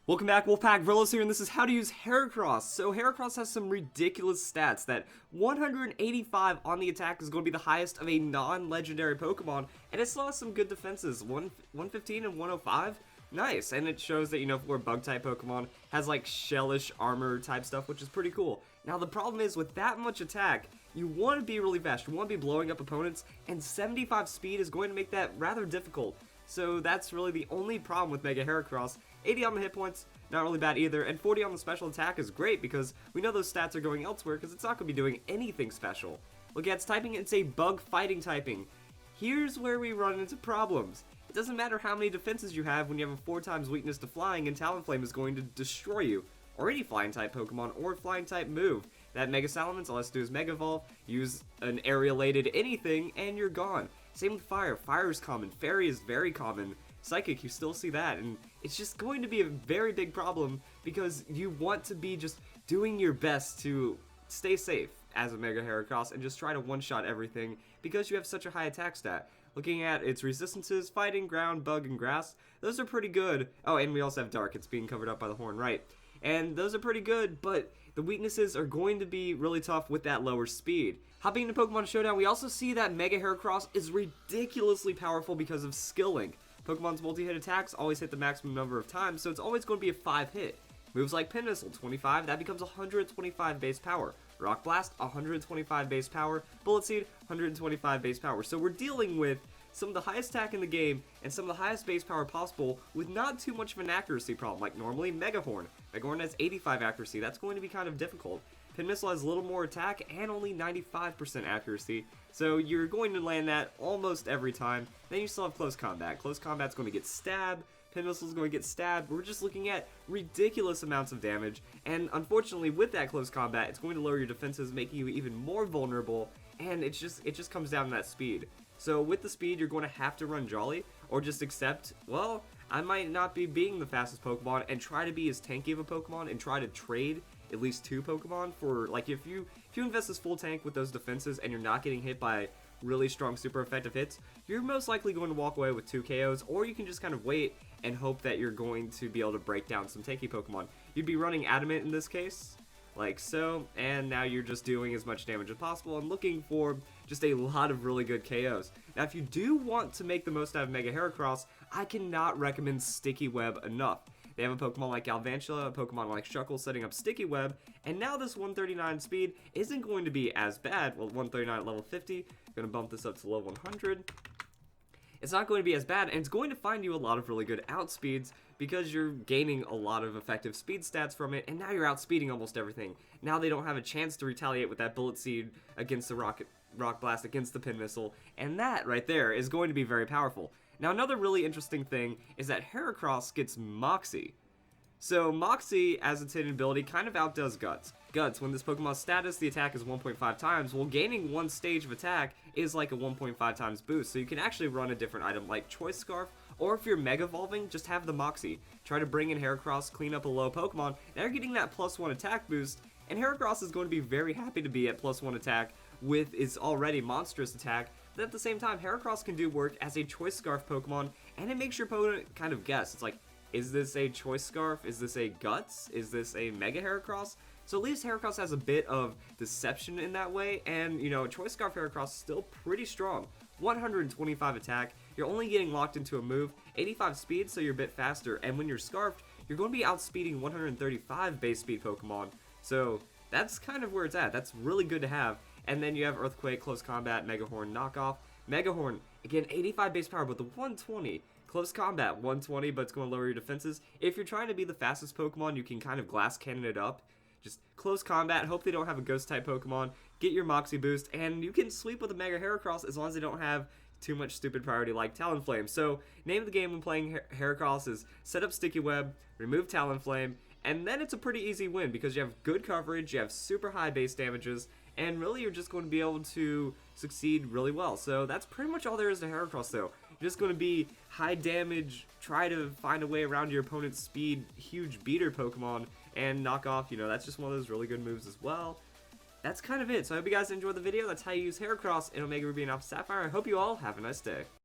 Welcome back, Wolfpack Verlos here, and this is how to use Heracross. So Heracross has some ridiculous stats that 185 on the attack is going to be the highest of a non-legendary Pokemon, and it still has some good defenses, 115 and 105. Nice, and it shows that, for a Bug-type Pokemon, has like Shellish armor type stuff, which is pretty cool. Now the problem is, with that much attack, you want to be really fast, you want to be blowing up opponents, and 75 speed is going to make that rather difficult. So that's really the only problem with Mega Heracross. 80 on the hit points, not really bad either, and 40 on the special attack is great because we know those stats are going elsewhere because it's not going to be doing anything special. Look at its typing, it's a bug fighting typing. Here's where we run into problems. It doesn't matter how many defenses you have when you have a 4 times weakness to flying, and Talonflame is going to destroy you, or any flying type Pokemon, or flying type move. That Mega Salamence, all it has to do is Mega Evolve, use an aerialated anything, and you're gone. Same with Fire. Fire is common. Fairy is very common. Psychic, you still see that, and it's just going to be a very big problem because you want to be just doing your best to stay safe as a Mega Heracross and just try to one-shot everything because you have such a high attack stat. Looking at its resistances, Fighting, Ground, Bug, and Grass, those are pretty good. Oh, and we also have Dark. It's being covered up by the horn, right? And those are pretty good, but the weaknesses are going to be really tough with that lower speed. Hopping into Pokemon Showdown, we also see that Mega Heracross is ridiculously powerful because of Skill Link. Pokemon's multi-hit attacks always hit the maximum number of times, so it's always going to be a 5-hit. Moves like Pin Missile, 25, that becomes 125 base power. Rock Blast, 125 base power. Bullet Seed, 125 base power. So we're dealing with some of the highest attack in the game and some of the highest base power possible with not too much of an accuracy problem, like normally Megahorn. Megahorn has 85 accuracy, that's going to be kind of difficult. Pin Missile has a little more attack and only 95% accuracy, so you're going to land that almost every time. Then you still have Close Combat. Close Combat's going to get stabbed, Pin Missile's going to get stabbed. We're just looking at ridiculous amounts of damage, and unfortunately with that Close Combat, it's going to lower your defenses, making you even more vulnerable, and it just comes down to that speed. So with the speed, you're going to have to run Jolly, or just accept, well, I might not be being the fastest Pokemon, and try to be as tanky of a Pokemon, and try to trade at least 2 Pokemon for, like, if you invest this full tank with those defenses and you're not getting hit by really strong super effective hits, you're most likely going to walk away with 2 KOs, or you can just kind of wait and hope that you're going to be able to break down some tanky Pokemon. You'd be running Adamant in this case, like so, and now you're just doing as much damage as possible and looking for just a lot of really good KOs. Now if you do want to make the most out of Mega Heracross, I cannot recommend Sticky Web enough. They have a Pokemon like Galvantula, a Pokemon like Shuckle setting up Sticky Web, and now this 139 speed isn't going to be as bad. Well, 139 at level 50, going to bump this up to level 100. It's not going to be as bad, and it's going to find you a lot of really good outspeeds because you're gaining a lot of effective speed stats from it, and now you're outspeeding almost everything. Now they don't have a chance to retaliate with that Bullet Seed against the Rock Blast, against the Pin Missile, and that right there is going to be very powerful. Now another really interesting thing is that Heracross gets Moxie. So Moxie, as its hidden ability, kind of outdoes Guts. Guts, when this Pokemon's status, the attack is 1.5 times, well gaining 1 stage of attack is like a 1.5 times boost, so you can actually run a different item like Choice Scarf, or if you're Mega Evolving, just have the Moxie. Try to bring in Heracross, clean up a low Pokemon, now you're getting that +1 attack boost, and Heracross is going to be very happy to be at +1 attack with its already monstrous attack. But at the same time, Heracross can do work as a Choice Scarf Pokemon, and it makes your opponent kind of guess. It's like, is this a Choice Scarf? Is this a Guts? Is this a Mega Heracross? So at least Heracross has a bit of deception in that way, and, Choice Scarf Heracross is still pretty strong. 125 attack, you're only getting locked into a move, 85 speed, so you're a bit faster, and when you're Scarfed, you're going to be outspeeding 135 base speed Pokemon. So that's kind of where it's at. That's really good to have. And then you have Earthquake, Close Combat, Megahorn, Knockoff. Megahorn, again, 85 base power, but the 120. Close Combat, 120, but it's going to lower your defenses. If you're trying to be the fastest Pokemon, you can kind of Glass Cannon it up. Just Close Combat, hope they don't have a Ghost-type Pokemon. Get your Moxie boost, and you can sweep with a Mega Heracross as long as they don't have too much stupid priority like Talonflame. So, name of the game when playing Heracross is set up Sticky Web, remove Talonflame, and then it's a pretty easy win because you have good coverage, you have super high base damages, and really you're just going to be able to succeed really well. So that's pretty much all there is to Heracross though. You're just going to be high damage, try to find a way around your opponent's speed, huge beater Pokemon, and knock off, that's just one of those really good moves as well. That's kind of it. So I hope you guys enjoyed the video. That's how you use Heracross in Omega Ruby and Alpha Sapphire. I hope you all have a nice day.